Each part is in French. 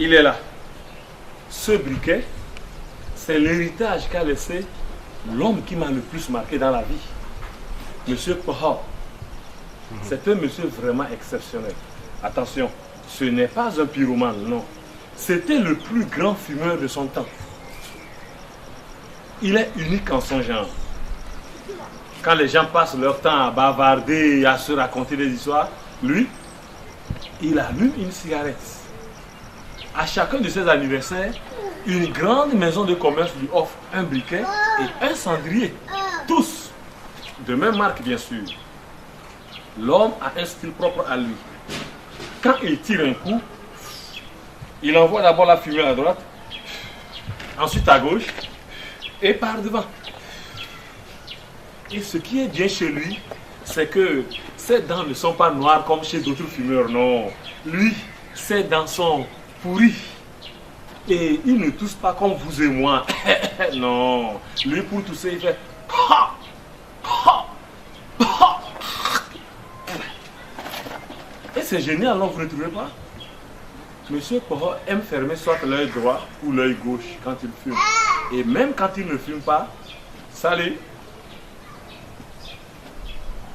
il est là. Ce briquet, c'est l'héritage qu'a laissé l'homme qui m'a le plus marqué dans la vie. Monsieur Poha. C'est un monsieur vraiment exceptionnel. Attention, ce n'est pas un pyromane, non. C'était le plus grand fumeur de son temps. Il est unique en son genre. Quand les gens passent leur temps à bavarder et à se raconter des histoires, lui, il allume une cigarette. À chacun de ses anniversaires, une grande maison de commerce lui offre un briquet et un cendrier. Tous, de même marque bien sûr. L'homme a un style propre à lui. Quand il tire un coup, il envoie d'abord la fumée à droite, ensuite à gauche et par devant. Et ce qui est bien chez lui, c'est que ses dents ne sont pas noires comme chez d'autres fumeurs, non. Lui, ses dents sont pourries. Et il ne tousse pas comme vous et moi. Non. Lui, pour tousser, il fait... Et c'est génial, non, vous ne trouvez pas? Monsieur Poha aime fermer soit l'œil droit ou l'œil gauche quand il fume. Et même quand il ne fume pas, ça l'est.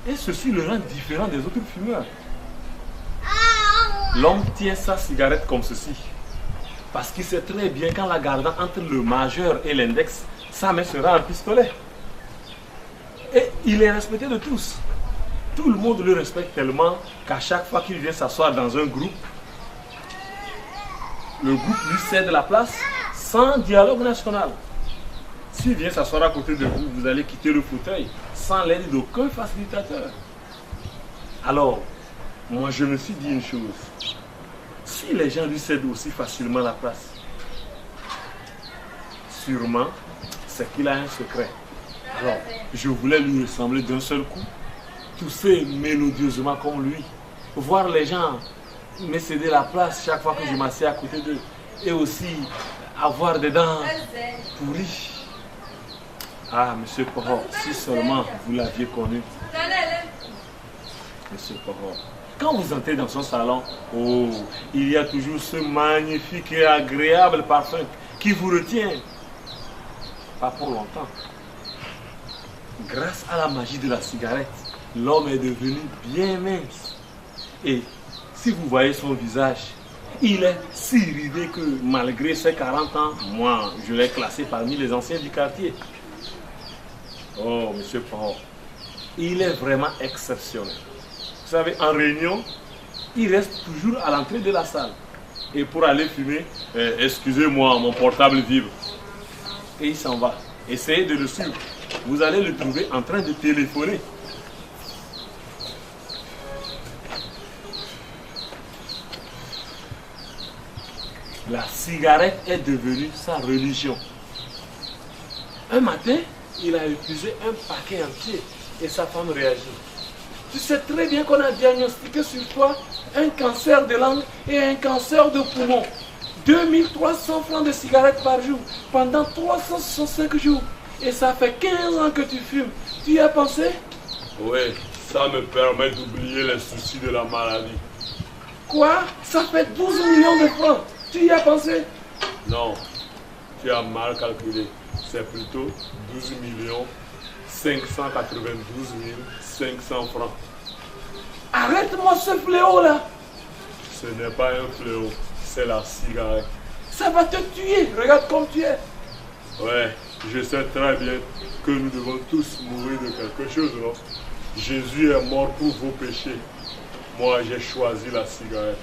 Et ceci le rend différent des autres fumeurs. L'homme tient sa cigarette comme ceci. Parce qu'il sait très bien qu'en la gardant entre le majeur et l'index, sa main sera un pistolet. Et il est respecté de tous. Tout le monde le respecte tellement qu'à chaque fois qu'il vient s'asseoir dans un groupe, le groupe lui cède la place sans dialogue national. S'il vient s'asseoir à côté de vous, vous allez quitter le fauteuil sans l'aide d'aucun facilitateur. Alors, moi je me suis dit une chose. Si les gens lui cèdent aussi facilement la place, sûrement, c'est qu'il a un secret. Alors, je voulais lui ressembler d'un seul coup, tousser mélodieusement comme lui, voir les gens me céder la place chaque fois que je m'assieds à côté d'eux, et aussi avoir des dents pourries. Ah, monsieur Poha, si seulement vous l'aviez connu. Monsieur Poha, quand vous entrez dans son salon, oh, il y a toujours ce magnifique et agréable parfum qui vous retient. Pas pour longtemps. Grâce à la magie de la cigarette, l'homme est devenu bien mince. Et si vous voyez son visage, il est si ridé que malgré ses 40 ans, moi, je l'ai classé parmi les anciens du quartier. Oh, monsieur Poha, il est vraiment exceptionnel. Vous savez, en réunion, il reste toujours à l'entrée de la salle. Et pour aller fumer, excusez-moi, mon portable vibre. Et il s'en va. Essayez de le suivre. Vous allez le trouver en train de téléphoner. La cigarette est devenue sa religion. Un matin, il a épuisé un paquet entier et sa femme réagit. Tu sais très bien qu'on a diagnostiqué sur toi un cancer de langue et un cancer de poumon. 2300 francs de cigarettes par jour pendant 365 jours. Et ça fait 15 ans que tu fumes. Tu y as pensé? Oui, ça me permet d'oublier les soucis de la maladie. Quoi? Ça fait 12 millions de francs. Tu y as pensé? Non, tu as mal calculé. C'est plutôt 12 592 500 francs. Arrête-moi ce fléau-là. Ce n'est pas un fléau, c'est la cigarette. Ça va te tuer. Regarde comme tu es. Ouais, je sais très bien que nous devons tous mourir de quelque chose, non? Jésus est mort pour vos péchés. Moi, j'ai choisi la cigarette.